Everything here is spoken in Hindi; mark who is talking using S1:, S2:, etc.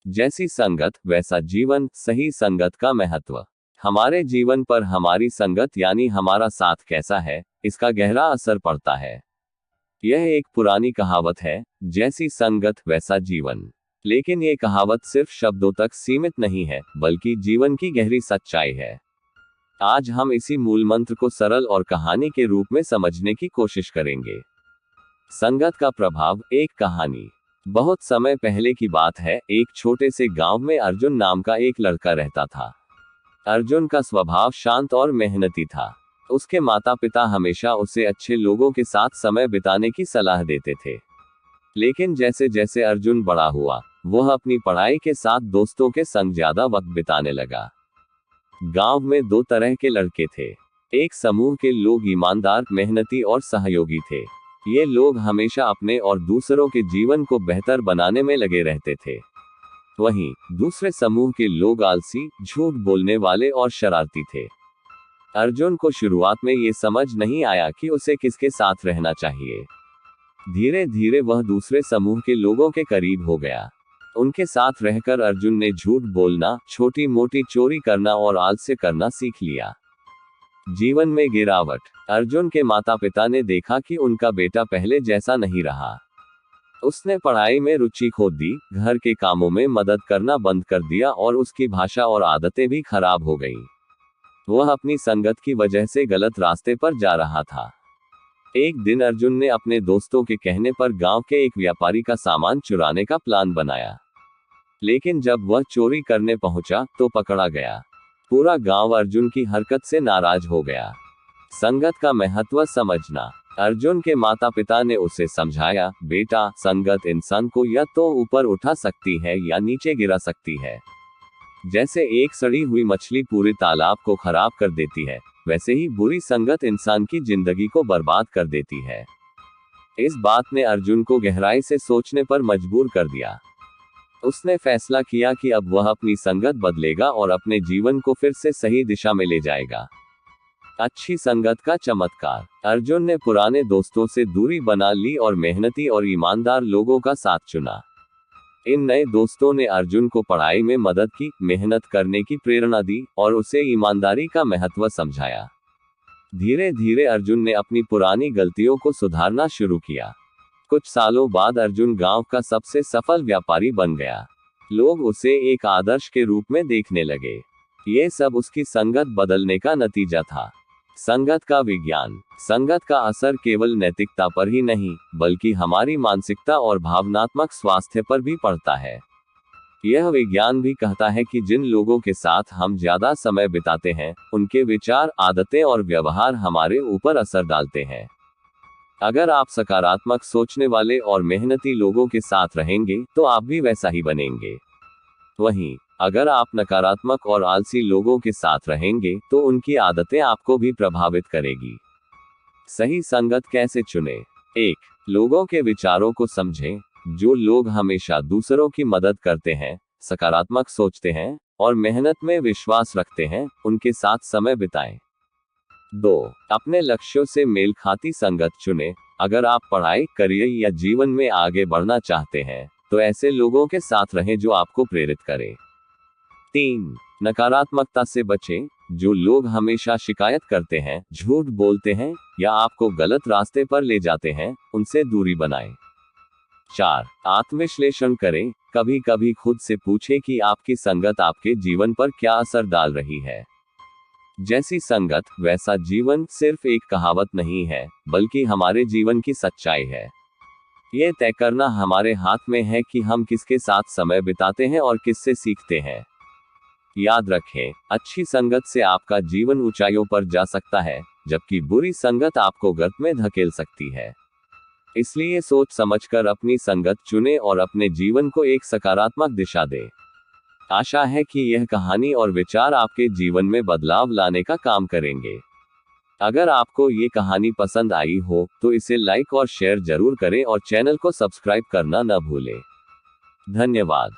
S1: जैसी संगत वैसा जीवन, सही संगत का महत्व। हमारे जीवन पर हमारी संगत यानी हमारा साथ कैसा है, इसका गहरा असर पड़ता है। यह एक पुरानी कहावत है, जैसी संगत वैसा जीवन। लेकिन ये कहावत सिर्फ शब्दों तक सीमित नहीं है, बल्कि जीवन की गहरी सच्चाई है। आज हम इसी मूल मंत्र को सरल और कहानी के रूप में समझने की कोशिश करेंगे। संगत का प्रभाव। एक कहानी। बहुत समय पहले की बात है, एक छोटे से गांव में अर्जुन नाम का एक लड़का रहता था। अर्जुन का स्वभाव शांत और मेहनती था। उसके माता पिता हमेशा उसे अच्छे लोगों के साथ समय बिताने की सलाह देते थे। लेकिन जैसे जैसे अर्जुन बड़ा हुआ, वह अपनी पढ़ाई के साथ दोस्तों के संग ज्यादा वक्त बिताने लगा। गांव में दो तरह के लड़के थे। एक समूह के लोग ईमानदार, मेहनती और सहयोगी थे। ये लोग हमेशा अपने और दूसरों के जीवन को बेहतर बनाने में लगे रहते थे। वहीं दूसरे समूह के लोग आलसी, झूठ बोलने वाले और शरारती थे। अर्जुन को शुरुआत में ये समझ नहीं आया कि उसे किसके साथ रहना चाहिए। धीरे धीरे वह दूसरे समूह के लोगों के करीब हो गया। उनके साथ रहकर अर्जुन ने झूठ बोलना, छोटी मोटी चोरी करना और आलस्य करना सीख लिया। जीवन में गिरावट। अर्जुन के माता पिता ने देखा कि उनका बेटा पहले जैसा नहीं रहा। उसने पढ़ाई में रुचि खो दी, घर के कामों में मदद करना बंद कर दिया और उसकी भाषा और आदतें भी खराब हो गईं। वह अपनी संगत की वजह से गलत रास्ते पर जा रहा था। एक दिन अर्जुन ने अपने दोस्तों के कहने पर गांव के एक व्यापारी का सामान चुराने का प्लान बनाया। लेकिन जब वह चोरी करने पहुंचा तो पकड़ा गया। पूरा गांव अर्जुन की हरकत से नाराज हो गया। संगत का महत्व समझना। अर्जुन के माता पिता ने उसे समझाया, बेटा, संगत इंसान को या तो ऊपर उठा सकती है या नीचे गिरा सकती है। जैसे एक सड़ी हुई मछली पूरे तालाब को खराब कर देती है, वैसे ही बुरी संगत इंसान की जिंदगी को बर्बाद कर देती है। इस बात ने अर्जुन को गहराई से सोचने पर मजबूर कर दिया। उसने फैसला किया कि अब वह अपनी संगत बदलेगा और अपने जीवन को फिर से सही दिशा में ले जाएगा। अच्छी संगत का चमत्कार। अर्जुन ने पुराने दोस्तों से दूरी बना ली और मेहनती और ईमानदार लोगों का साथ चुना। इन नए दोस्तों ने अर्जुन को पढ़ाई में मदद की, मेहनत करने की प्रेरणा दी और उसे ईमानदारी का महत्व समझाया। धीरे धीरे अर्जुन ने अपनी पुरानी गलतियों को सुधारना शुरू किया। कुछ सालों बाद अर्जुन गांव का सबसे सफल व्यापारी बन गया। लोग उसे एक आदर्श के रूप में देखने लगे। ये सब उसकी संगत बदलने का नतीजा था। संगत का विज्ञान। संगत का असर केवल नैतिकता पर ही नहीं, बल्कि हमारी मानसिकता और भावनात्मक स्वास्थ्य पर भी पड़ता है। यह विज्ञान भी कहता है कि जिन लोगों के साथ हम ज्यादा समय बिताते हैं, उनके विचार, आदतें और व्यवहार हमारे ऊपर असर डालते हैं। अगर आप सकारात्मक सोचने वाले और मेहनती लोगों के साथ रहेंगे, तो आप भी वैसा ही बनेंगे। वहीं अगर आप नकारात्मक और आलसी लोगों के साथ रहेंगे, तो उनकी आदतें आपको भी प्रभावित करेगी। सही संगत कैसे चुनें? 1. लोगों के विचारों को समझें। जो लोग हमेशा दूसरों की मदद करते हैं, सकारात्मक सोचते हैं और मेहनत में विश्वास रखते हैं, उनके साथ समय बिताएं। 2. अपने लक्ष्यों से मेल खाती संगत चुनें। अगर आप पढ़ाई, करियर या जीवन में आगे बढ़ना चाहते हैं, तो ऐसे लोगों के साथ रहें जो आपको प्रेरित करें। 3. नकारात्मकता से बचें। जो लोग हमेशा शिकायत करते हैं, झूठ बोलते हैं या आपको गलत रास्ते पर ले जाते हैं, उनसे दूरी बनाएं। 4. आत्मविश्लेषण करें। कभी कभी खुद से पूछें कि आपकी संगत आपके जीवन पर क्या असर डाल रही है। जैसी संगत वैसा जीवन सिर्फ एक कहावत नहीं है, बल्कि हमारे जीवन की सच्चाई है। ये तय करना हमारे हाथ में है कि हम किसके साथ समय बिताते हैं और किससे सीखते हैं। याद रखें, अच्छी संगत से आपका जीवन ऊंचाइयों पर जा सकता है, जबकि बुरी संगत आपको गर्त में धकेल सकती है। इसलिए सोच समझकर अपनी संगत चुनें और अपने जीवन को एक सकारात्मक दिशा दें। आशा है कि यह कहानी और विचार आपके जीवन में बदलाव लाने का काम करेंगे। अगर आपको ये कहानी पसंद आई हो, तो इसे लाइक और शेयर जरूर करें और चैनल को सब्सक्राइब करना न भूलें। धन्यवाद।